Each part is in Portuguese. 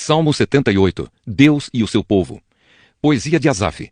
Salmo 78. Deus e o seu povo. Poesia de Asaf.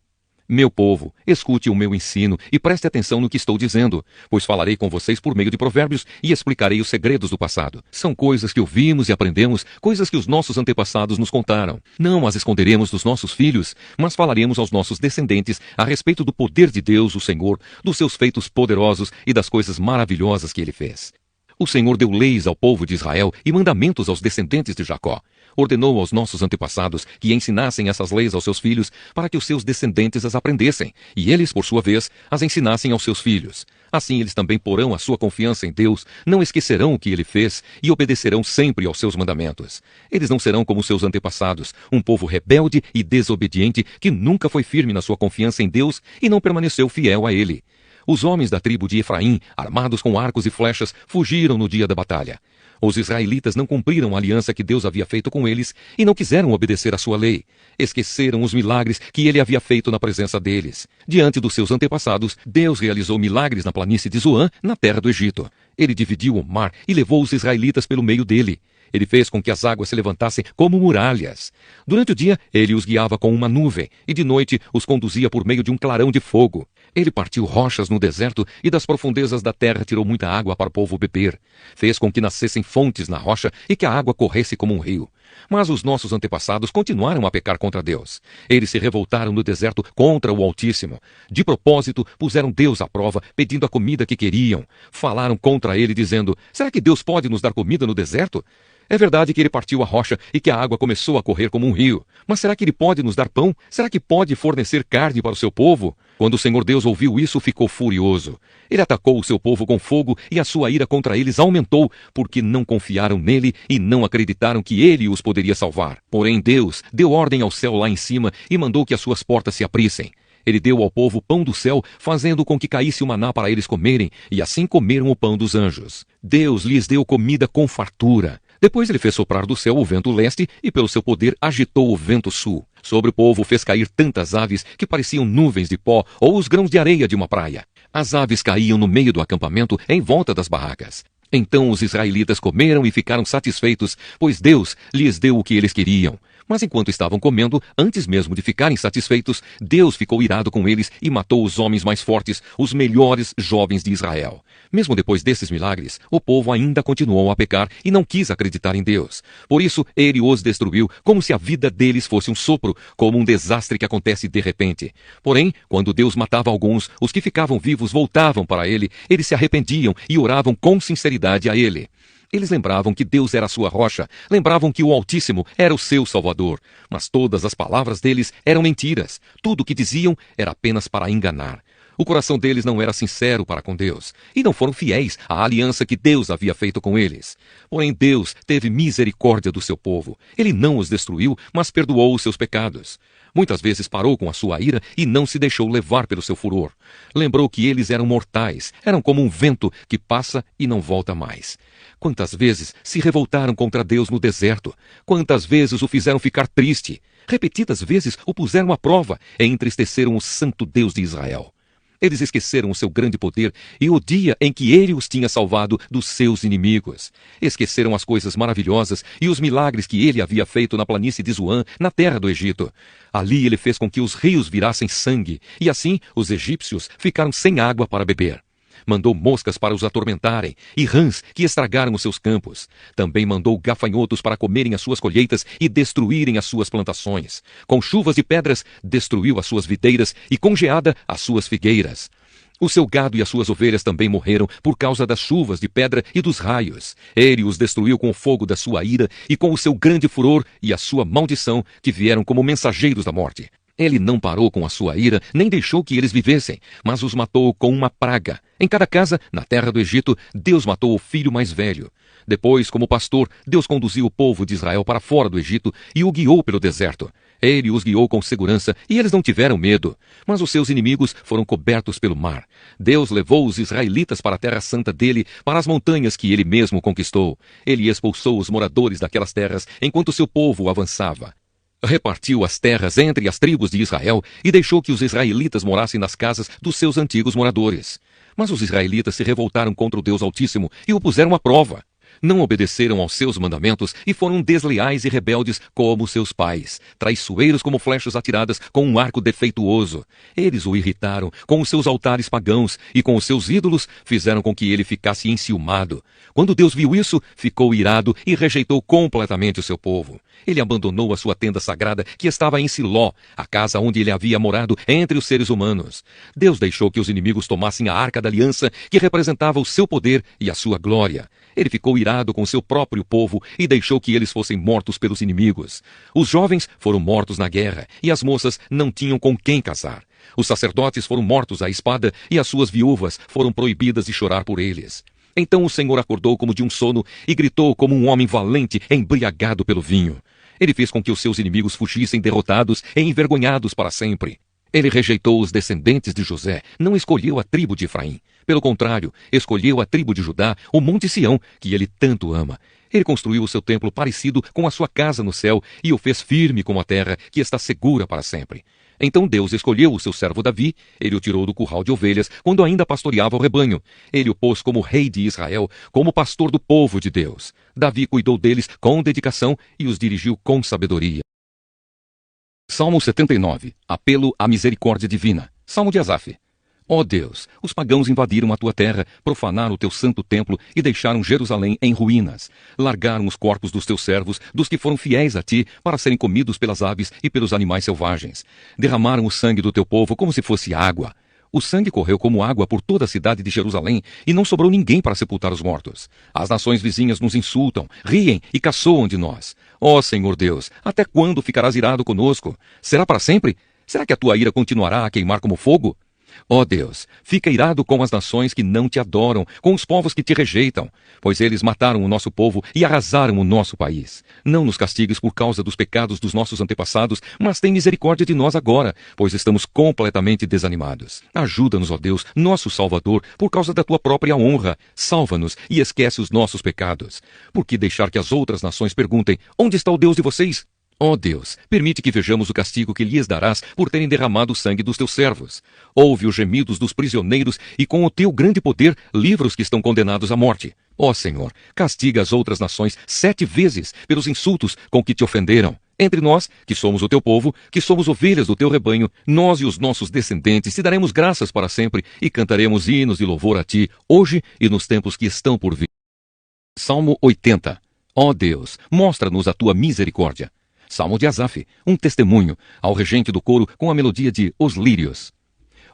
Meu povo, escute o meu ensino e preste atenção no que estou dizendo, pois falarei com vocês por meio de provérbios e explicarei os segredos do passado. São coisas que ouvimos e aprendemos, coisas que os nossos antepassados nos contaram. Não as esconderemos dos nossos filhos, mas falaremos aos nossos descendentes a respeito do poder de Deus, o Senhor, dos seus feitos poderosos e das coisas maravilhosas que ele fez. O Senhor deu leis ao povo de Israel e mandamentos aos descendentes de Jacó. Ordenou aos nossos antepassados que ensinassem essas leis aos seus filhos para que os seus descendentes as aprendessem, e eles, por sua vez, as ensinassem aos seus filhos. Assim eles também porão a sua confiança em Deus, não esquecerão o que ele fez e obedecerão sempre aos seus mandamentos. Eles não serão como seus antepassados, um povo rebelde e desobediente que nunca foi firme na sua confiança em Deus e não permaneceu fiel a ele. Os homens da tribo de Efraim, armados com arcos e flechas, fugiram no dia da batalha. Os israelitas não cumpriram a aliança que Deus havia feito com eles e não quiseram obedecer à sua lei. Esqueceram os milagres que ele havia feito na presença deles. Diante dos seus antepassados, Deus realizou milagres na planície de Zoan, na terra do Egito. Ele dividiu o mar e levou os israelitas pelo meio dele. Ele fez com que as águas se levantassem como muralhas. Durante o dia, ele os guiava com uma nuvem, e de noite os conduzia por meio de um clarão de fogo. Ele partiu rochas no deserto e das profundezas da terra tirou muita água para o povo beber. Fez com que nascessem fontes na rocha e que a água corresse como um rio. Mas os nossos antepassados continuaram a pecar contra Deus. Eles se revoltaram no deserto contra o Altíssimo. De propósito, puseram Deus à prova, pedindo a comida que queriam. Falaram contra ele, dizendo: será que Deus pode nos dar comida no deserto? É verdade que ele partiu a rocha e que a água começou a correr como um rio. Mas será que ele pode nos dar pão? Será que pode fornecer carne para o seu povo? Quando o Senhor Deus ouviu isso, ficou furioso. Ele atacou o seu povo com fogo e a sua ira contra eles aumentou, porque não confiaram nele e não acreditaram que ele os poderia salvar. Porém Deus deu ordem ao céu lá em cima e mandou que as suas portas se abrissem. Ele deu ao povo pão do céu, fazendo com que caísse o maná para eles comerem, e assim comeram o pão dos anjos. Deus lhes deu comida com fartura. Depois ele fez soprar do céu o vento leste e pelo seu poder agitou o vento sul. Sobre o povo fez cair tantas aves que pareciam nuvens de pó ou os grãos de areia de uma praia. As aves caíam no meio do acampamento em volta das barracas. Então os israelitas comeram e ficaram satisfeitos, pois Deus lhes deu o que eles queriam. Mas enquanto estavam comendo, antes mesmo de ficarem satisfeitos, Deus ficou irado com eles e matou os homens mais fortes, os melhores jovens de Israel. Mesmo depois desses milagres, o povo ainda continuou a pecar e não quis acreditar em Deus. Por isso, ele os destruiu como se a vida deles fosse um sopro, como um desastre que acontece de repente. Porém, quando Deus matava alguns, os que ficavam vivos voltavam para ele, eles se arrependiam e oravam com sinceridade a ele. Eles lembravam que Deus era a sua rocha, lembravam que o Altíssimo era o seu Salvador. Mas todas as palavras deles eram mentiras. Tudo o que diziam era apenas para enganar. O coração deles não era sincero para com Deus, e não foram fiéis à aliança que Deus havia feito com eles. Porém Deus teve misericórdia do seu povo. Ele não os destruiu, mas perdoou os seus pecados. Muitas vezes parou com a sua ira e não se deixou levar pelo seu furor. Lembrou que eles eram mortais, eram como um vento que passa e não volta mais. Quantas vezes se revoltaram contra Deus no deserto? Quantas vezes o fizeram ficar triste? Repetidas vezes o puseram à prova e entristeceram o santo Deus de Israel. Eles esqueceram o seu grande poder e o dia em que ele os tinha salvado dos seus inimigos. Esqueceram as coisas maravilhosas e os milagres que ele havia feito na planície de Zoan, na terra do Egito. Ali ele fez com que os rios virassem sangue, e assim os egípcios ficaram sem água para beber. Mandou moscas para os atormentarem e rãs que estragaram os seus campos. Também mandou gafanhotos para comerem as suas colheitas e destruírem as suas plantações. Com chuvas e pedras, destruiu as suas videiras e com geada as suas figueiras. O seu gado e as suas ovelhas também morreram por causa das chuvas de pedra e dos raios. Ele os destruiu com o fogo da sua ira e com o seu grande furor e a sua maldição, que vieram como mensageiros da morte. Ele não parou com a sua ira, nem deixou que eles vivessem, mas os matou com uma praga. Em cada casa, na terra do Egito, Deus matou o filho mais velho. Depois, como pastor, Deus conduziu o povo de Israel para fora do Egito e o guiou pelo deserto. Ele os guiou com segurança e eles não tiveram medo. Mas os seus inimigos foram cobertos pelo mar. Deus levou os israelitas para a terra santa dele, para as montanhas que ele mesmo conquistou. Ele expulsou os moradores daquelas terras enquanto seu povo avançava. Repartiu as terras entre as tribos de Israel e deixou que os israelitas morassem nas casas dos seus antigos moradores. Mas os israelitas se revoltaram contra o Deus Altíssimo e o puseram à prova. Não obedeceram aos seus mandamentos e foram desleais e rebeldes como seus pais, traiçoeiros como flechas atiradas com um arco defeituoso. Eles o irritaram com os seus altares pagãos e com os seus ídolos fizeram com que ele ficasse enciumado. Quando Deus viu isso, ficou irado e rejeitou completamente o seu povo. Ele abandonou a sua tenda sagrada que estava em Siló, a casa onde ele havia morado entre os seres humanos. Deus deixou que os inimigos tomassem a arca da aliança, que representava o seu poder e a sua glória. Ele ficou irado com seu próprio povo e deixou que eles fossem mortos pelos inimigos. Os jovens foram mortos na guerra e as moças não tinham com quem casar. Os sacerdotes foram mortos à espada e as suas viúvas foram proibidas de chorar por eles. Então o Senhor acordou como de um sono e gritou como um homem valente, embriagado pelo vinho. Ele fez com que os seus inimigos fugissem derrotados e envergonhados para sempre. Ele rejeitou os descendentes de José, não escolheu a tribo de Efraim. Pelo contrário, escolheu a tribo de Judá, o Monte Sião, que ele tanto ama. Ele construiu o seu templo parecido com a sua casa no céu e o fez firme como a terra, que está segura para sempre. Então Deus escolheu o seu servo Davi, ele o tirou do curral de ovelhas quando ainda pastoreava o rebanho. Ele o pôs como rei de Israel, como pastor do povo de Deus. Davi cuidou deles com dedicação e os dirigiu com sabedoria. Salmo 79. Apelo à misericórdia divina. Salmo de Asaf. Ó Deus, os pagãos invadiram a tua terra, profanaram o teu santo templo e deixaram Jerusalém em ruínas. Largaram os corpos dos teus servos, dos que foram fiéis a ti, para serem comidos pelas aves e pelos animais selvagens. Derramaram o sangue do teu povo como se fosse água. O sangue correu como água por toda a cidade de Jerusalém, e não sobrou ninguém para sepultar os mortos. As nações vizinhas nos insultam, riem e caçoam de nós. Ó Senhor Deus, até quando ficarás irado conosco? Será para sempre? Será que a tua ira continuará a queimar como fogo? Ó Deus, fica irado com as nações que não te adoram, com os povos que te rejeitam, pois eles mataram o nosso povo e arrasaram o nosso país. Não nos castigues por causa dos pecados dos nossos antepassados, mas tem misericórdia de nós agora, pois estamos completamente desanimados. Ajuda-nos, ó Deus, nosso Salvador, por causa da tua própria honra. Salva-nos e esquece os nossos pecados. Por que deixar que as outras nações perguntem, onde está o Deus de vocês? Ó Deus, permite que vejamos o castigo que lhes darás por terem derramado o sangue dos teus servos. Ouve os gemidos dos prisioneiros e com o teu grande poder livra os que estão condenados à morte. Ó Senhor, castiga as outras nações 7 vezes pelos insultos com que te ofenderam. Entre nós, que somos o teu povo, que somos ovelhas do teu rebanho, nós e os nossos descendentes te daremos graças para sempre e cantaremos hinos de louvor a ti, hoje e nos tempos que estão por vir. Salmo 80. Ó Deus, mostra-nos a tua misericórdia. Salmo de Asaf, um testemunho ao regente do coro com a melodia de Os Lírios.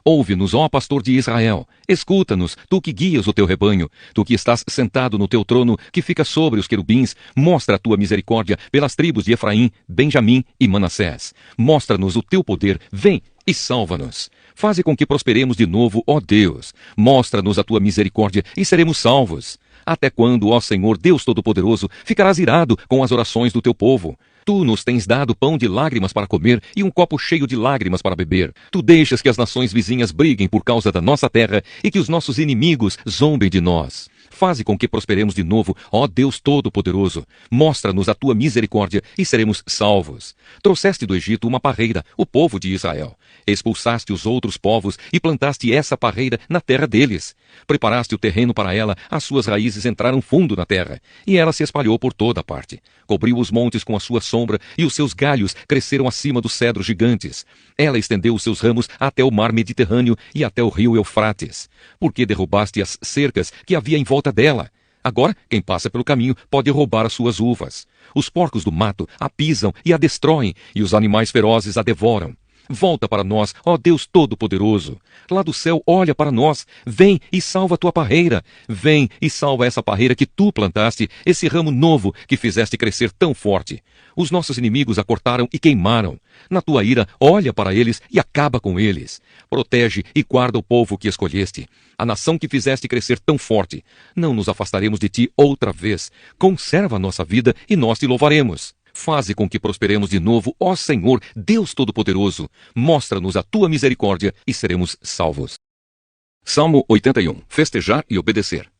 Ouve-nos, ó pastor de Israel, escuta-nos, tu que guias o teu rebanho, tu que estás sentado no teu trono, que fica sobre os querubins, mostra a tua misericórdia pelas tribos de Efraim, Benjamim e Manassés. Mostra-nos o teu poder, vem e salva-nos. Faze com que prosperemos de novo, ó Deus. Mostra-nos a tua misericórdia e seremos salvos. Até quando, ó Senhor Deus Todo-Poderoso, ficarás irado com as orações do teu povo? Tu nos tens dado pão de lágrimas para comer e um copo cheio de lágrimas para beber. Tu deixas que as nações vizinhas briguem por causa da nossa terra e que os nossos inimigos zombem de nós. Faze com que prosperemos de novo, ó Deus Todo-Poderoso. Mostra-nos a tua misericórdia e seremos salvos. Trouxeste do Egito uma parreira, o povo de Israel. Expulsaste os outros povos e plantaste essa parreira na terra deles. Preparaste o terreno para ela, as suas raízes entraram fundo na terra, e ela se espalhou por toda a parte. Cobriu os montes com a sua sombra, e os seus galhos cresceram acima dos cedros gigantes. Ela estendeu os seus ramos até o mar Mediterrâneo e até o rio Eufrates. Por que derrubaste as cercas que havia em volta dela? Agora, quem passa pelo caminho pode roubar as suas uvas. Os porcos do mato a pisam e a destroem, e os animais ferozes a devoram. Volta para nós, ó Deus Todo-Poderoso. Lá do céu, olha para nós. Vem e salva a tua parreira. Vem e salva essa parreira que tu plantaste, esse ramo novo que fizeste crescer tão forte. Os nossos inimigos a cortaram e queimaram. Na tua ira, olha para eles e acaba com eles. Protege e guarda o povo que escolheste, a nação que fizeste crescer tão forte. Não nos afastaremos de ti outra vez. Conserva a nossa vida e nós te louvaremos. Faze com que prosperemos de novo, ó Senhor, Deus Todo-Poderoso. Mostra-nos a tua misericórdia e seremos salvos. Salmo 81. Festejar e obedecer.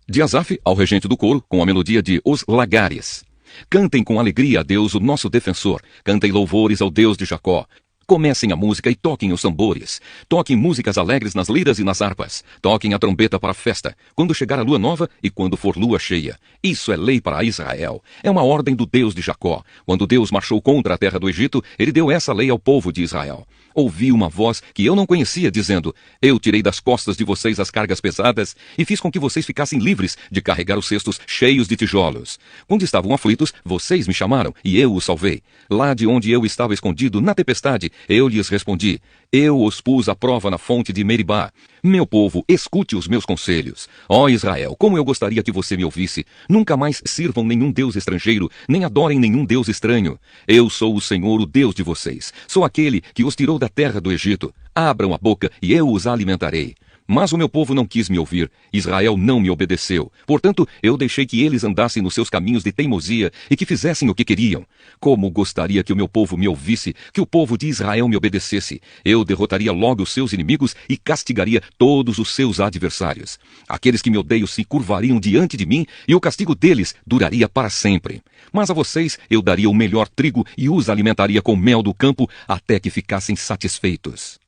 De Asaf ao regente do coro, com a melodia de Os Lagares. Cantem com alegria a Deus, o nosso defensor. Cantem louvores ao Deus de Jacó. Comecem a música e toquem os tambores. Toquem músicas alegres nas liras e nas harpas. Toquem a trombeta para a festa, quando chegar a lua nova e quando for lua cheia. Isso é lei para Israel. É uma ordem do Deus de Jacó. Quando Deus marchou contra a terra do Egito, ele deu essa lei ao povo de Israel. Ouvi uma voz que eu não conhecia dizendo: eu tirei das costas de vocês as cargas pesadas e fiz com que vocês ficassem livres de carregar os cestos cheios de tijolos. Quando estavam aflitos, vocês me chamaram e eu os salvei. Lá de onde eu estava escondido na tempestade, eu lhes respondi. Eu os pus à prova na fonte de Meribá. Meu povo, escute os meus conselhos. Ó Israel, como eu gostaria que você me ouvisse. Nunca mais sirvam nenhum deus estrangeiro, nem adorem nenhum deus estranho. Eu sou o Senhor, o Deus de vocês. Sou aquele que os tirou da terra do Egito. Abram a boca e eu os alimentarei. Mas o meu povo não quis me ouvir. Israel não me obedeceu. Portanto, eu deixei que eles andassem nos seus caminhos de teimosia e que fizessem o que queriam. Como gostaria que o meu povo me ouvisse, que o povo de Israel me obedecesse. Eu derrotaria logo os seus inimigos e castigaria todos os seus adversários. Aqueles que me odeiam se curvariam diante de mim e o castigo deles duraria para sempre. Mas a vocês eu daria o melhor trigo e os alimentaria com mel do campo até que ficassem satisfeitos.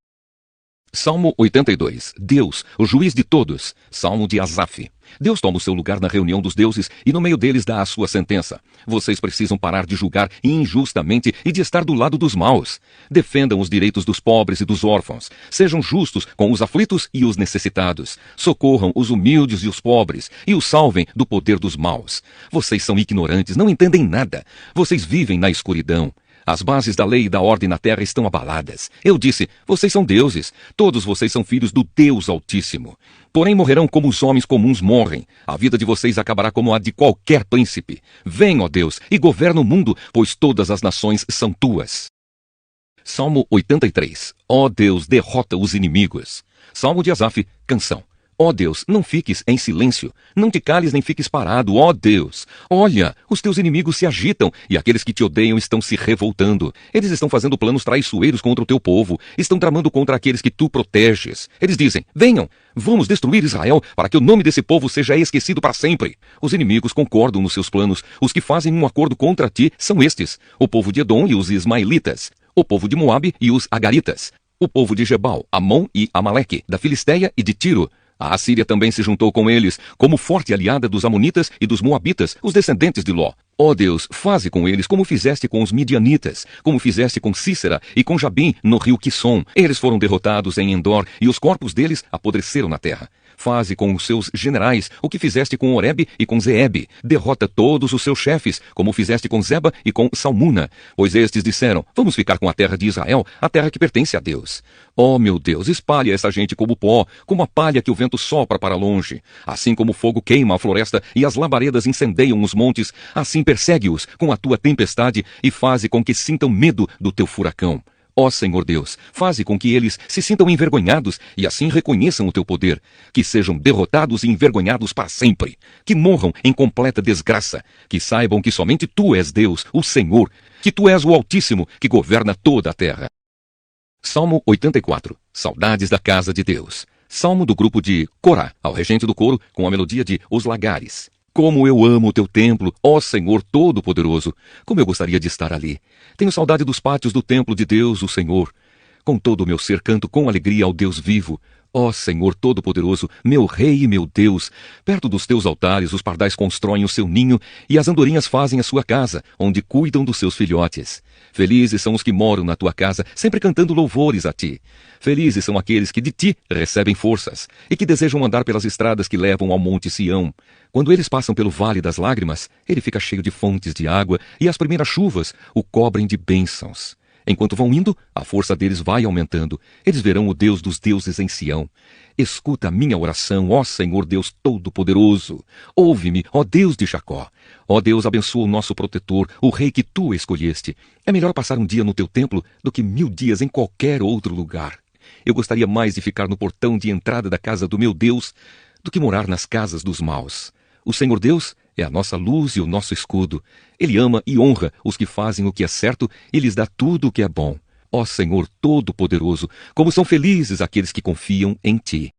Salmo 82. Deus, o juiz de todos. Salmo de Asaf. Deus toma o seu lugar na reunião dos deuses e no meio deles dá a sua sentença. Vocês precisam parar de julgar injustamente e de estar do lado dos maus. Defendam os direitos dos pobres e dos órfãos. Sejam justos com os aflitos e os necessitados. Socorram os humildes e os pobres e os salvem do poder dos maus. Vocês são ignorantes, não entendem nada. Vocês vivem na escuridão. As bases da lei e da ordem na terra estão abaladas. Eu disse, vocês são deuses. Todos vocês são filhos do Deus Altíssimo. Porém morrerão como os homens comuns morrem. A vida de vocês acabará como a de qualquer príncipe. Vem, ó Deus, e governa o mundo, pois todas as nações são tuas. Salmo 83. Ó Deus, derrota os inimigos. Salmo de Asaf, canção. Ó Deus, não fiques em silêncio, não te cales nem fiques parado, ó Deus. Olha, os teus inimigos se agitam e aqueles que te odeiam estão se revoltando. Eles estão fazendo planos traiçoeiros contra o teu povo, estão tramando contra aqueles que tu proteges. Eles dizem, venham, vamos destruir Israel para que o nome desse povo seja esquecido para sempre. Os inimigos concordam nos seus planos, os que fazem um acordo contra ti são estes, o povo de Edom e os ismaelitas, o povo de Moabe e os agaritas, o povo de Gebal, Amon e Amaleque, da Filisteia e de Tiro. A Assíria também se juntou com eles, como forte aliada dos Amonitas e dos Moabitas, os descendentes de Ló. Ó Deus, faze com eles como fizeste com os Midianitas, como fizeste com Sísera e com Jabim no rio Quisson. Eles foram derrotados em Endor e os corpos deles apodreceram na terra. Faze com os seus generais o que fizeste com Oreb e com Zeeb. Derrota todos os seus chefes, como fizeste com Zeba e com Salmuna. Pois estes disseram, vamos ficar com a terra de Israel, a terra que pertence a Deus. Ó meu Deus, espalha essa gente como pó, como a palha que o vento sopra para longe. Assim como o fogo queima a floresta e as labaredas incendeiam os montes, assim persegue-os com a tua tempestade e faze com que sintam medo do teu furacão. Ó Senhor Deus, faze com que eles se sintam envergonhados e assim reconheçam o teu poder. Que sejam derrotados e envergonhados para sempre. Que morram em completa desgraça. Que saibam que somente tu és Deus, o Senhor. Que tu és o Altíssimo, que governa toda a terra. Salmo 84. Saudades da casa de Deus. Salmo do grupo de Corá, ao regente do coro, com a melodia de Os Lagares. Como eu amo o teu templo, ó Senhor Todo-Poderoso! Como eu gostaria de estar ali! Tenho saudade dos pátios do templo de Deus, o Senhor. Com todo o meu ser canto com alegria ao Deus vivo. Ó Senhor Todo-Poderoso, meu Rei e meu Deus! Perto dos teus altares os pardais constroem o seu ninho e as andorinhas fazem a sua casa, onde cuidam dos seus filhotes. Felizes são os que moram na tua casa, sempre cantando louvores a ti. Felizes são aqueles que de ti recebem forças e que desejam andar pelas estradas que levam ao monte Sião. Quando eles passam pelo vale das lágrimas, ele fica cheio de fontes de água e as primeiras chuvas o cobrem de bênçãos. Enquanto vão indo, a força deles vai aumentando. Eles verão o Deus dos deuses em Sião. Escuta a minha oração, ó Senhor Deus Todo-Poderoso. Ouve-me, ó Deus de Jacó. Ó Deus, abençoa o nosso protetor, o rei que tu escolheste. É melhor passar um dia no teu templo do que 1000 dias em qualquer outro lugar. Eu gostaria mais de ficar no portão de entrada da casa do meu Deus do que morar nas casas dos maus. O Senhor Deus é a nossa luz e o nosso escudo. Ele ama e honra os que fazem o que é certo e lhes dá tudo o que é bom. Ó Senhor Todo-Poderoso, como são felizes aqueles que confiam em ti.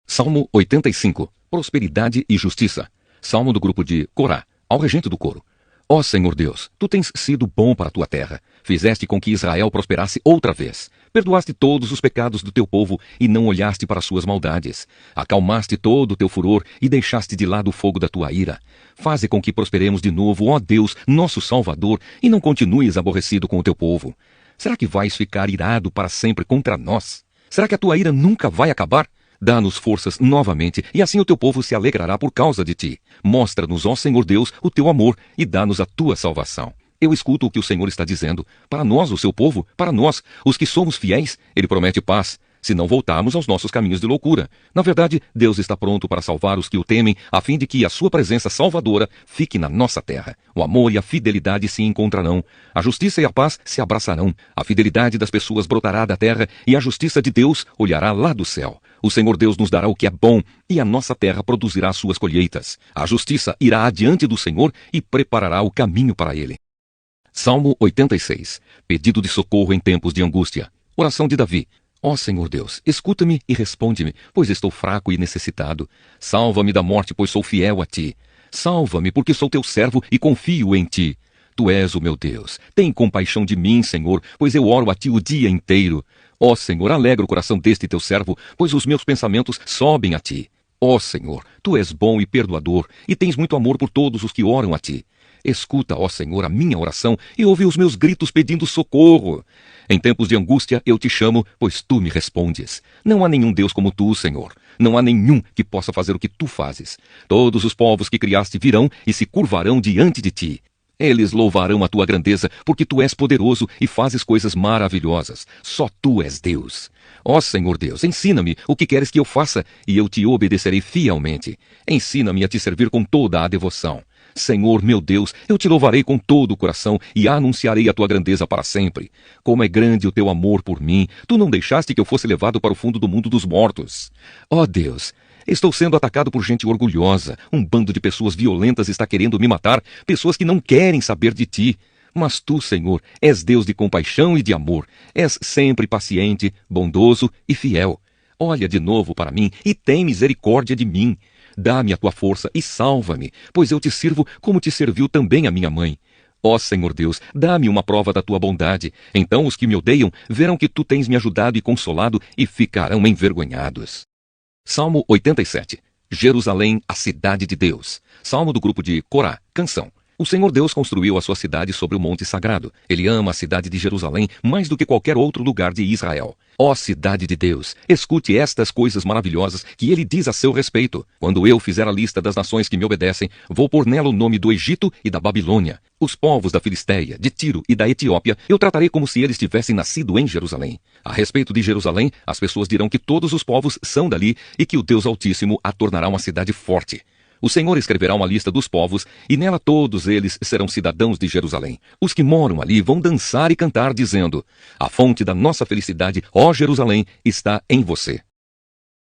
Salmo 85. Prosperidade e justiça. Salmo do grupo de Corá, ao regente do coro. Ó Senhor Deus, tu tens sido bom para a tua terra. Fizeste com que Israel prosperasse outra vez. Perdoaste todos os pecados do teu povo e não olhaste para suas maldades. Acalmaste todo o teu furor e deixaste de lado o fogo da tua ira. Faze com que prosperemos de novo, ó Deus, nosso Salvador, e não continues aborrecido com o teu povo. Será que vais ficar irado para sempre contra nós? Será que a tua ira nunca vai acabar? Dá-nos forças novamente, e assim o teu povo se alegrará por causa de ti. Mostra-nos, ó Senhor Deus, o teu amor, e dá-nos a tua salvação. Eu escuto o que o Senhor está dizendo. Para nós, o seu povo, para nós, os que somos fiéis, Ele promete paz, se não voltarmos aos nossos caminhos de loucura. Na verdade, Deus está pronto para salvar os que o temem, a fim de que a sua presença salvadora fique na nossa terra. O amor e a fidelidade se encontrarão. A justiça e a paz se abraçarão. A fidelidade das pessoas brotará da terra, e a justiça de Deus olhará lá do céu. O Senhor Deus nos dará o que é bom, e a nossa terra produzirá suas colheitas. A justiça irá adiante do Senhor e preparará o caminho para ele. Salmo 86. Pedido de socorro em tempos de angústia. Oração de Davi. Ó Senhor Deus, escuta-me e responde-me, pois estou fraco e necessitado. Salva-me da morte, pois sou fiel a ti. Salva-me, porque sou teu servo e confio em ti. Tu és o meu Deus. Tem compaixão de mim, Senhor, pois eu oro a ti o dia inteiro. Ó Senhor, alegra o coração deste teu servo, pois os meus pensamentos sobem a ti. Ó Senhor, tu és bom e perdoador, e tens muito amor por todos os que oram a ti. Escuta, ó Senhor, a minha oração e ouve os meus gritos pedindo socorro. Em tempos de angústia eu te chamo, pois tu me respondes. Não há nenhum Deus como tu, Senhor. Não há nenhum que possa fazer o que tu fazes. Todos os povos que criaste virão e se curvarão diante de ti. Eles louvarão a tua grandeza, porque tu és poderoso e fazes coisas maravilhosas. Só tu és Deus. Ó Senhor Deus, ensina-me o que queres que eu faça, e eu te obedecerei fielmente. Ensina-me a te servir com toda a devoção. Senhor, meu Deus, eu te louvarei com todo o coração e anunciarei a tua grandeza para sempre. Como é grande o teu amor por mim, tu não deixaste que eu fosse levado para o fundo do mundo dos mortos. Ó Deus, estou sendo atacado por gente orgulhosa. Um bando de pessoas violentas está querendo me matar, pessoas que não querem saber de ti. Mas tu, Senhor, és Deus de compaixão e de amor. És sempre paciente, bondoso e fiel. Olha de novo para mim e tem misericórdia de mim. Dá-me a tua força e salva-me, pois eu te sirvo como te serviu também a minha mãe. Ó Senhor Deus, dá-me uma prova da tua bondade. Então os que me odeiam verão que tu tens me ajudado e consolado e ficarão envergonhados. Salmo 87. Jerusalém, a cidade de Deus. Salmo do grupo de Corá, canção. O Senhor Deus construiu a sua cidade sobre o monte sagrado. Ele ama a cidade de Jerusalém mais do que qualquer outro lugar de Israel. Ó cidade de Deus, escute estas coisas maravilhosas que ele diz a seu respeito. Quando eu fizer a lista das nações que me obedecem, vou pôr nela o nome do Egito e da Babilônia. Os povos da Filisteia, de Tiro e da Etiópia, eu tratarei como se eles tivessem nascido em Jerusalém. A respeito de Jerusalém, as pessoas dirão que todos os povos são dali e que o Deus Altíssimo a tornará uma cidade forte. O Senhor escreverá uma lista dos povos, e nela todos eles serão cidadãos de Jerusalém. Os que moram ali vão dançar e cantar, dizendo: a fonte da nossa felicidade, ó Jerusalém, está em você.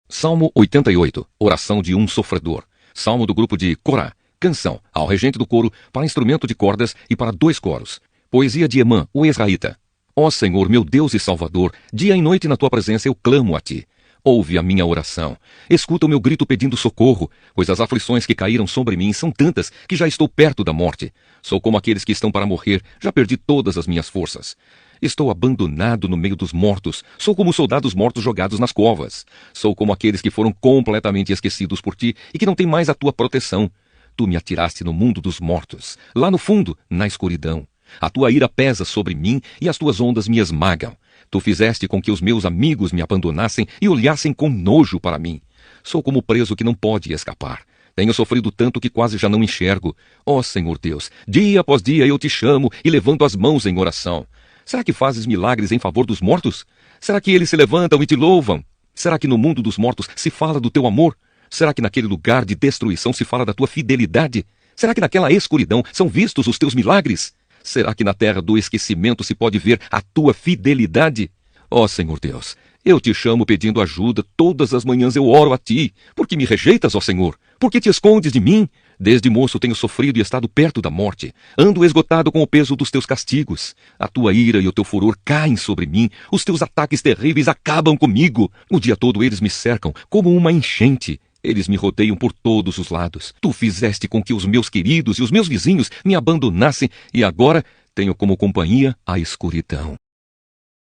Salmo 88, oração de um sofredor. Salmo do grupo de Corá, canção, ao regente do coro, para instrumento de cordas e para 2 coros. Poesia de Emã, o Ezraíta. Ó Senhor, meu Deus e Salvador, dia e noite na tua presença eu clamo a ti. Ouve a minha oração. Escuta o meu grito pedindo socorro, pois as aflições que caíram sobre mim são tantas que já estou perto da morte. Sou como aqueles que estão para morrer, já perdi todas as minhas forças. Estou abandonado no meio dos mortos. Sou como soldados mortos jogados nas covas. Sou como aqueles que foram completamente esquecidos por ti e que não têm mais a tua proteção. Tu me atiraste no mundo dos mortos, lá no fundo, na escuridão. A tua ira pesa sobre mim e as tuas ondas me esmagam. Tu fizeste com que os meus amigos me abandonassem e olhassem com nojo para mim. Sou como preso que não pode escapar. Tenho sofrido tanto que quase já não enxergo. Ó Senhor Deus, dia após dia eu te chamo e levanto as mãos em oração. Será que fazes milagres em favor dos mortos? Será que eles se levantam e te louvam? Será que no mundo dos mortos se fala do teu amor? Será que naquele lugar de destruição se fala da tua fidelidade? Será que naquela escuridão são vistos os teus milagres? Será que na terra do esquecimento se pode ver a tua fidelidade? Ó Senhor Deus, eu te chamo pedindo ajuda, todas as manhãs eu oro a ti. Por que me rejeitas, ó Senhor? Por que te escondes de mim? Desde moço tenho sofrido e estado perto da morte. Ando esgotado com o peso dos teus castigos. A tua ira e o teu furor caem sobre mim. Os teus ataques terríveis acabam comigo. O dia todo eles me cercam como uma enchente. Eles me rodeiam por todos os lados. Tu fizeste com que os meus queridos e os meus vizinhos me abandonassem e agora tenho como companhia a escuridão.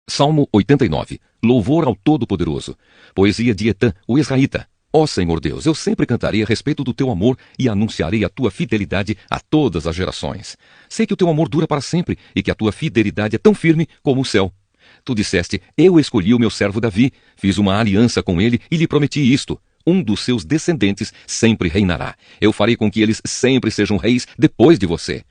Salmo 89. Louvor ao Todo-Poderoso. Poesia de Etã, o Israelita. Ó Senhor Deus, eu sempre cantarei a respeito do teu amor e anunciarei a tua fidelidade a todas as gerações. Sei que o teu amor dura para sempre e que a tua fidelidade é tão firme como o céu. Tu disseste, eu escolhi o meu servo Davi, fiz uma aliança com ele e lhe prometi isto. Um dos seus descendentes sempre reinará. Eu farei com que eles sempre sejam reis depois de você.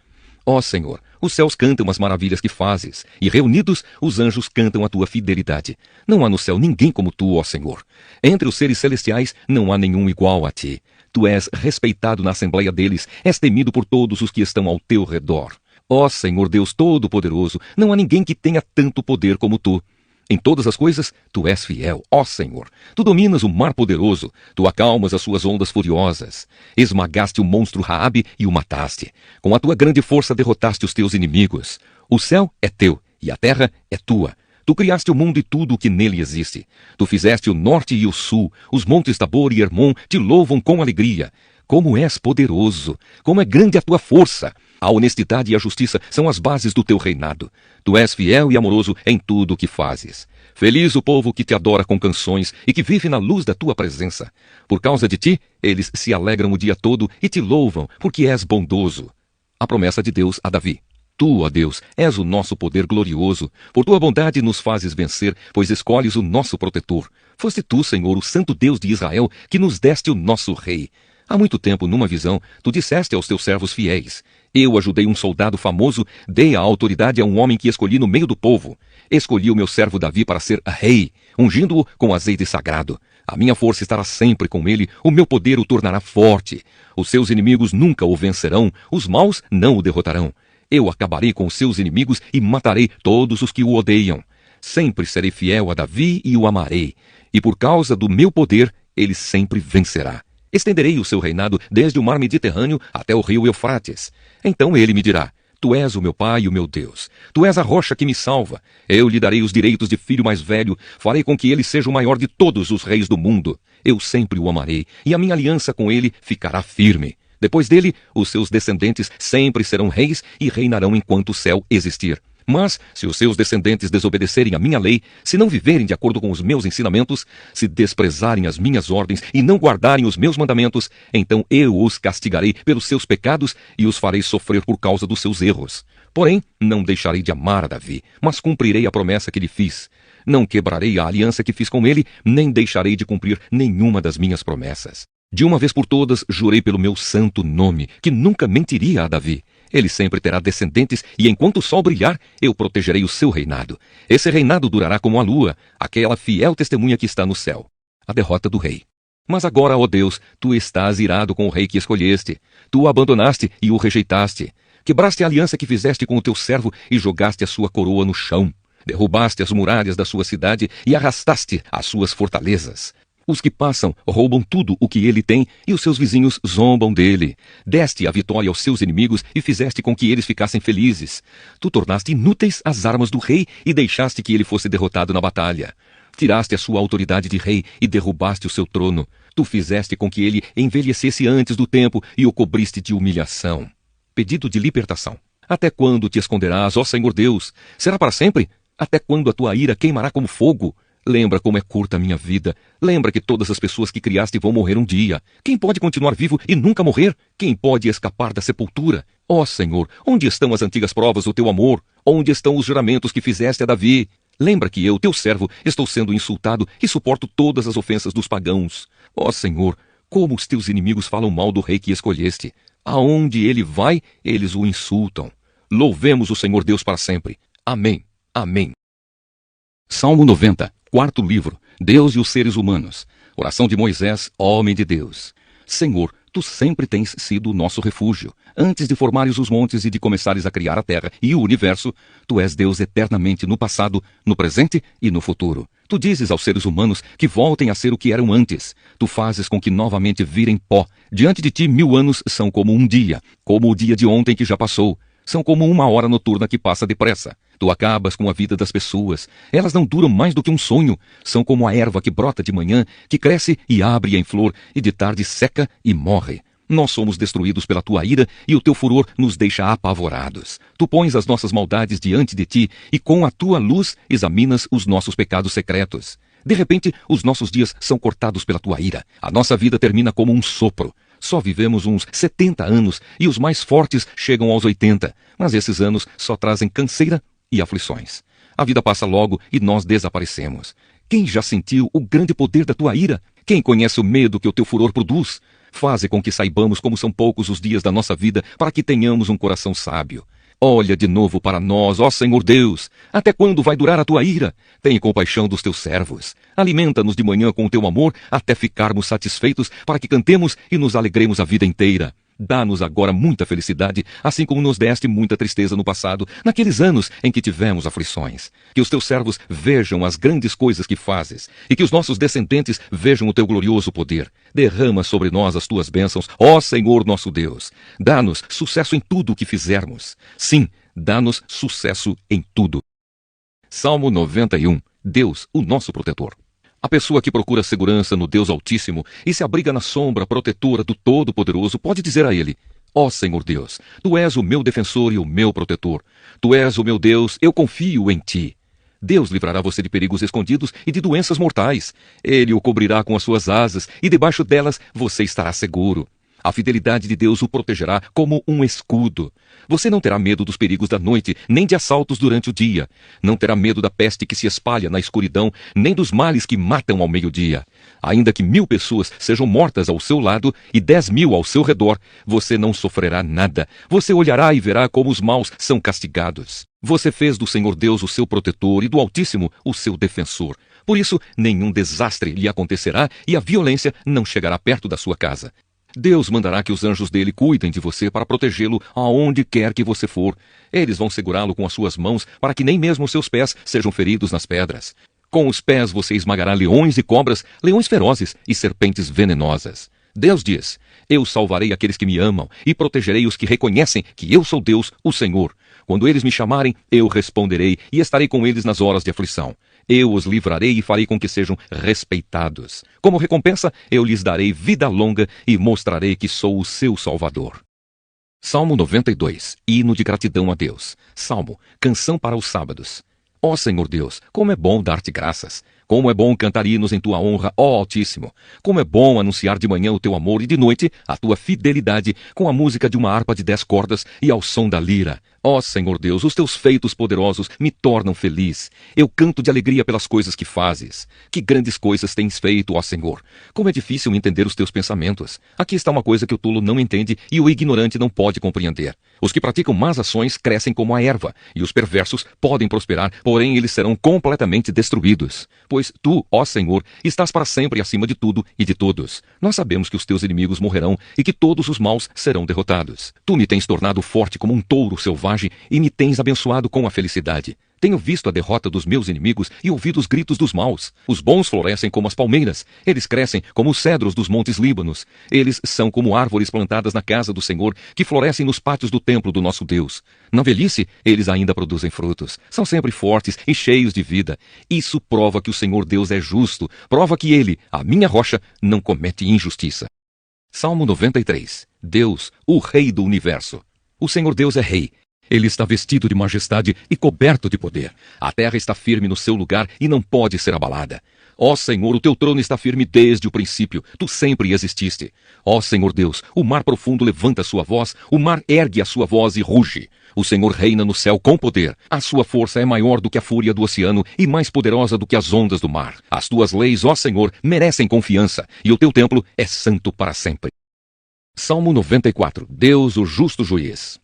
Ó Senhor, os céus cantam as maravilhas que fazes, e reunidos os anjos cantam a tua fidelidade. Não há no céu ninguém como tu, ó Senhor. Entre os seres celestiais não há nenhum igual a ti. Tu és respeitado na assembleia deles, és temido por todos os que estão ao teu redor. Ó Senhor Deus Todo-Poderoso, não há ninguém que tenha tanto poder como tu. Em todas as coisas, tu és fiel, ó Senhor. Tu dominas o mar poderoso, tu acalmas as suas ondas furiosas. Esmagaste o monstro Raabe e o mataste. Com a tua grande força derrotaste os teus inimigos. O céu é teu e a terra é tua. Tu criaste o mundo e tudo o que nele existe. Tu fizeste o norte e o sul. Os montes Tabor e Hermon te louvam com alegria. Como és poderoso! Como é grande a tua força! A honestidade e a justiça são as bases do teu reinado. Tu és fiel e amoroso em tudo o que fazes. Feliz o povo que te adora com canções e que vive na luz da tua presença. Por causa de ti, eles se alegram o dia todo e te louvam, porque és bondoso. A promessa de Deus a Davi. Tu, ó Deus, és o nosso poder glorioso. Por tua bondade nos fazes vencer, pois escolhes o nosso protetor. Foste tu, Senhor, o santo Deus de Israel, que nos deste o nosso rei. Há muito tempo, numa visão, tu disseste aos teus servos fiéis, eu ajudei um soldado famoso, dei a autoridade a um homem que escolhi no meio do povo. Escolhi o meu servo Davi para ser rei, ungindo-o com azeite sagrado. A minha força estará sempre com ele, o meu poder o tornará forte. Os seus inimigos nunca o vencerão, os maus não o derrotarão. Eu acabarei com os seus inimigos e matarei todos os que o odeiam. Sempre serei fiel a Davi e o amarei, e por causa do meu poder, ele sempre vencerá. Estenderei o seu reinado desde o mar Mediterrâneo até o rio Eufrates. Então ele me dirá, tu és o meu pai e o meu Deus. Tu és a rocha que me salva. Eu lhe darei os direitos de filho mais velho. Farei com que ele seja o maior de todos os reis do mundo. Eu sempre o amarei, e a minha aliança com ele ficará firme. Depois dele, os seus descendentes sempre serão reis e reinarão enquanto o céu existir. Mas, se os seus descendentes desobedecerem a minha lei, se não viverem de acordo com os meus ensinamentos, se desprezarem as minhas ordens e não guardarem os meus mandamentos, então eu os castigarei pelos seus pecados e os farei sofrer por causa dos seus erros. Porém, não deixarei de amar a Davi, mas cumprirei a promessa que lhe fiz. Não quebrarei a aliança que fiz com ele, nem deixarei de cumprir nenhuma das minhas promessas. De uma vez por todas, jurei pelo meu santo nome, que nunca mentiria a Davi. Ele sempre terá descendentes, e enquanto o sol brilhar, eu protegerei o seu reinado. Esse reinado durará como a lua, aquela fiel testemunha que está no céu. A derrota do rei. Mas agora, ó Deus, tu estás irado com o rei que escolheste. Tu o abandonaste e o rejeitaste. Quebraste a aliança que fizeste com o teu servo e jogaste a sua coroa no chão. Derrubaste as muralhas da sua cidade e arrastaste as suas fortalezas. Os que passam roubam tudo o que ele tem e os seus vizinhos zombam dele. Deste a vitória aos seus inimigos e fizeste com que eles ficassem felizes. Tu tornaste inúteis as armas do rei e deixaste que ele fosse derrotado na batalha. Tiraste a sua autoridade de rei e derrubaste o seu trono. Tu fizeste com que ele envelhecesse antes do tempo e o cobriste de humilhação. Pedido de libertação. Até quando te esconderás, ó Senhor Deus? Será para sempre? Até quando a tua ira queimará como fogo? Lembra como é curta a minha vida. Lembra que todas as pessoas que criaste vão morrer um dia. Quem pode continuar vivo e nunca morrer? Quem pode escapar da sepultura? Ó Senhor, onde estão as antigas provas do teu amor? Onde estão os juramentos que fizeste a Davi? Lembra que eu, teu servo, estou sendo insultado e suporto todas as ofensas dos pagãos. Ó Senhor, como os teus inimigos falam mal do rei que escolheste. Aonde ele vai, eles o insultam. Louvemos o Senhor Deus para sempre. Amém. Amém. Salmo 90, quarto livro, Deus e os seres humanos. Oração de Moisés, homem de Deus. Senhor, tu sempre tens sido o nosso refúgio. Antes de formares os montes e de começares a criar a terra e o universo, tu és Deus eternamente no passado, no presente e no futuro. Tu dizes aos seres humanos que voltem a ser o que eram antes. Tu fazes com que novamente virem pó. Diante de ti 1000 anos são como um dia, como o dia de ontem que já passou. São como uma hora noturna que passa depressa. Tu acabas com a vida das pessoas. Elas não duram mais do que um sonho. São como a erva que brota de manhã, que cresce e abre em flor, e de tarde seca e morre. Nós somos destruídos pela tua ira, e o teu furor nos deixa apavorados. Tu pões as nossas maldades diante de ti, e com a tua luz examinas os nossos pecados secretos. De repente, os nossos dias são cortados pela tua ira. A nossa vida termina como um sopro. Só vivemos uns 70 anos, e os mais fortes chegam aos 80. Mas esses anos só trazem canseira e aflições. A vida passa logo e nós desaparecemos. Quem já sentiu o grande poder da tua ira? Quem conhece o medo que o teu furor produz? Faze com que saibamos como são poucos os dias da nossa vida, para que tenhamos um coração sábio. Olha de novo para nós, ó Senhor Deus. Até quando vai durar a tua ira? Tenha compaixão dos teus servos. Alimenta-nos de manhã com o teu amor, até ficarmos satisfeitos, para que cantemos e nos alegremos a vida inteira. Dá-nos agora muita felicidade, assim como nos deste muita tristeza no passado, naqueles anos em que tivemos aflições. Que os teus servos vejam as grandes coisas que fazes, e que os nossos descendentes vejam o teu glorioso poder. Derrama sobre nós as tuas bênçãos, ó Senhor nosso Deus. Dá-nos sucesso em tudo o que fizermos. Sim, dá-nos sucesso em tudo. Salmo 91. Deus, o nosso protetor. A pessoa que procura segurança no Deus Altíssimo e se abriga na sombra protetora do Todo-Poderoso pode dizer a Ele: ó Senhor Deus, Tu és o meu defensor e o meu protetor. Tu és o meu Deus, eu confio em Ti. Deus livrará você de perigos escondidos e de doenças mortais. Ele o cobrirá com as suas asas e debaixo delas você estará seguro. A fidelidade de Deus o protegerá como um escudo. Você não terá medo dos perigos da noite, nem de assaltos durante o dia. Não terá medo da peste que se espalha na escuridão, nem dos males que matam ao meio-dia. Ainda que 1000 pessoas sejam mortas ao seu lado e 10.000 ao seu redor, você não sofrerá nada. Você olhará e verá como os maus são castigados. Você fez do Senhor Deus o seu protetor e do Altíssimo o seu defensor. Por isso, nenhum desastre lhe acontecerá e a violência não chegará perto da sua casa. Deus mandará que os anjos dele cuidem de você para protegê-lo aonde quer que você for. Eles vão segurá-lo com as suas mãos para que nem mesmo os seus pés sejam feridos nas pedras. Com os pés você esmagará leões e cobras, leões ferozes e serpentes venenosas. Deus diz: eu salvarei aqueles que me amam e protegerei os que reconhecem que eu sou Deus, o Senhor. Quando eles me chamarem, eu responderei e estarei com eles nas horas de aflição. Eu os livrarei e farei com que sejam respeitados. Como recompensa, eu lhes darei vida longa e mostrarei que sou o seu Salvador. Salmo 92. Hino de gratidão a Deus. Salmo, canção para os sábados. Ó Senhor Deus, como é bom dar-te graças. Como é bom cantar hinos em tua honra, ó Altíssimo. Como é bom anunciar de manhã o teu amor e de noite a tua fidelidade com a música de uma harpa de 10 cordas e ao som da lira. Ó Senhor Deus, os teus feitos poderosos me tornam feliz. Eu canto de alegria pelas coisas que fazes. Que grandes coisas tens feito, ó Senhor. Como é difícil entender os teus pensamentos. Aqui está uma coisa que o tolo não entende e o ignorante não pode compreender. Os que praticam más ações crescem como a erva, e os perversos podem prosperar, porém eles serão completamente destruídos. Pois tu, ó Senhor, estás para sempre acima de tudo e de todos. Nós sabemos que os teus inimigos morrerão e que todos os maus serão derrotados. Tu me tens tornado forte como um touro selvagem e me tens abençoado com a felicidade. Tenho visto a derrota dos meus inimigos e ouvido os gritos dos maus. Os bons florescem como as palmeiras. Eles crescem como os cedros dos montes Líbanos. Eles são como árvores plantadas na casa do Senhor, que florescem nos pátios do templo do nosso Deus. Na velhice, eles ainda produzem frutos. São sempre fortes e cheios de vida. Isso prova que o Senhor Deus é justo. Prova que Ele, a minha rocha, não comete injustiça. Salmo 93. Deus, o Rei do Universo. O Senhor Deus é Rei. Ele está vestido de majestade e coberto de poder. A terra está firme no seu lugar e não pode ser abalada. Ó Senhor, o teu trono está firme desde o princípio. Tu sempre exististe. Ó Senhor Deus, o mar profundo levanta a sua voz, o mar ergue a sua voz e ruge. O Senhor reina no céu com poder. A sua força é maior do que a fúria do oceano e mais poderosa do que as ondas do mar. As tuas leis, ó Senhor, merecem confiança, e o teu templo é santo para sempre. Salmo 94. Deus, o justo juiz.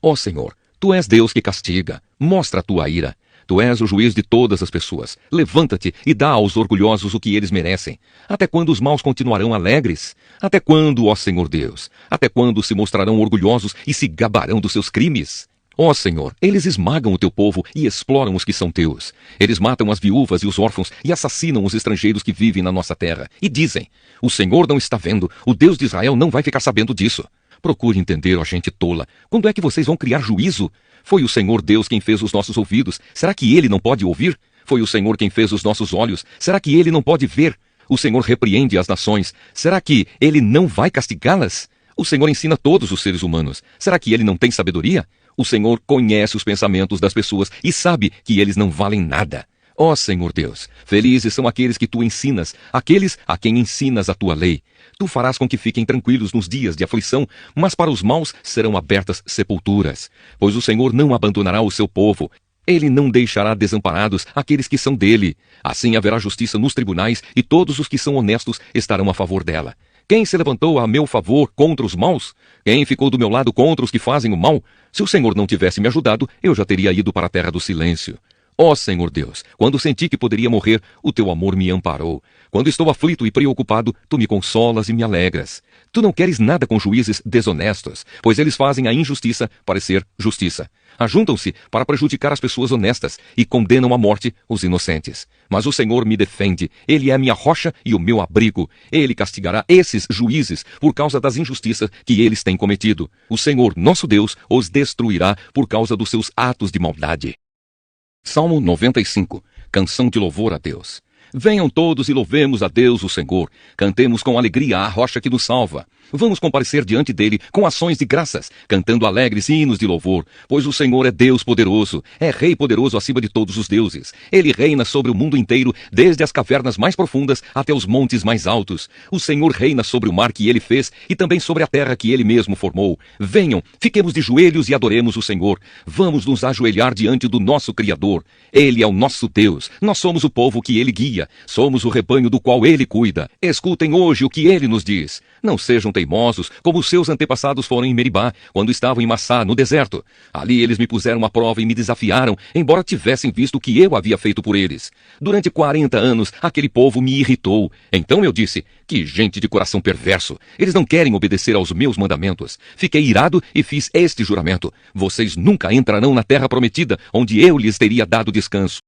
Ó Senhor, Tu és Deus que castiga. Mostra a tua ira. Tu és o juiz de todas as pessoas. Levanta-te e dá aos orgulhosos o que eles merecem. Até quando os maus continuarão alegres? Até quando, ó Senhor Deus? Até quando se mostrarão orgulhosos e se gabarão dos seus crimes? Ó Senhor, eles esmagam o teu povo e exploram os que são teus. Eles matam as viúvas e os órfãos e assassinam os estrangeiros que vivem na nossa terra. E dizem: o Senhor não está vendo, o Deus de Israel não vai ficar sabendo disso. Procure entender, ó gente tola. Quando é que vocês vão criar juízo? Foi o Senhor Deus quem fez os nossos ouvidos. Será que Ele não pode ouvir? Foi o Senhor quem fez os nossos olhos. Será que Ele não pode ver? O Senhor repreende as nações. Será que Ele não vai castigá-las? O Senhor ensina todos os seres humanos. Será que Ele não tem sabedoria? O Senhor conhece os pensamentos das pessoas e sabe que eles não valem nada. Ó Senhor Deus, felizes são aqueles que tu ensinas, aqueles a quem ensinas a tua lei. Tu farás com que fiquem tranquilos nos dias de aflição, mas para os maus serão abertas sepulturas. Pois o Senhor não abandonará o seu povo. Ele não deixará desamparados aqueles que são dele. Assim haverá justiça nos tribunais e todos os que são honestos estarão a favor dela. Quem se levantou a meu favor contra os maus? Quem ficou do meu lado contra os que fazem o mal? Se o Senhor não tivesse me ajudado, eu já teria ido para a terra do silêncio. Ó Senhor Deus, quando senti que poderia morrer, o teu amor me amparou. Quando estou aflito e preocupado, tu me consolas e me alegras. Tu não queres nada com juízes desonestos, pois eles fazem a injustiça parecer justiça. Ajuntam-se para prejudicar as pessoas honestas e condenam à morte os inocentes. Mas o Senhor me defende, Ele é a minha rocha e o meu abrigo. Ele castigará esses juízes por causa das injustiças que eles têm cometido. O Senhor, nosso Deus, os destruirá por causa dos seus atos de maldade. Salmo 95, canção de louvor a Deus. Venham todos e louvemos a Deus o Senhor. Cantemos com alegria à rocha que nos salva. Vamos comparecer diante dele com ações de graças, cantando alegres hinos de louvor, pois o Senhor é Deus poderoso, é Rei poderoso acima de todos os deuses. Ele reina sobre o mundo inteiro, desde as cavernas mais profundas até os montes mais altos. O Senhor reina sobre o mar que ele fez e também sobre a terra que ele mesmo formou. Venham, fiquemos de joelhos e adoremos o Senhor. Vamos nos ajoelhar diante do nosso Criador. Ele é o nosso Deus, nós somos o povo que ele guia, somos o rebanho do qual ele cuida. Escutem hoje o que ele nos diz. Não sejam teimosos, como seus antepassados foram em Meribá, quando estavam em Massá, no deserto. Ali eles me puseram à prova e me desafiaram, embora tivessem visto o que eu havia feito por eles. Durante 40 anos, aquele povo me irritou. Então eu disse, que gente de coração perverso. Eles não querem obedecer aos meus mandamentos. Fiquei irado e fiz este juramento. Vocês nunca entrarão na terra prometida, onde eu lhes teria dado descanso.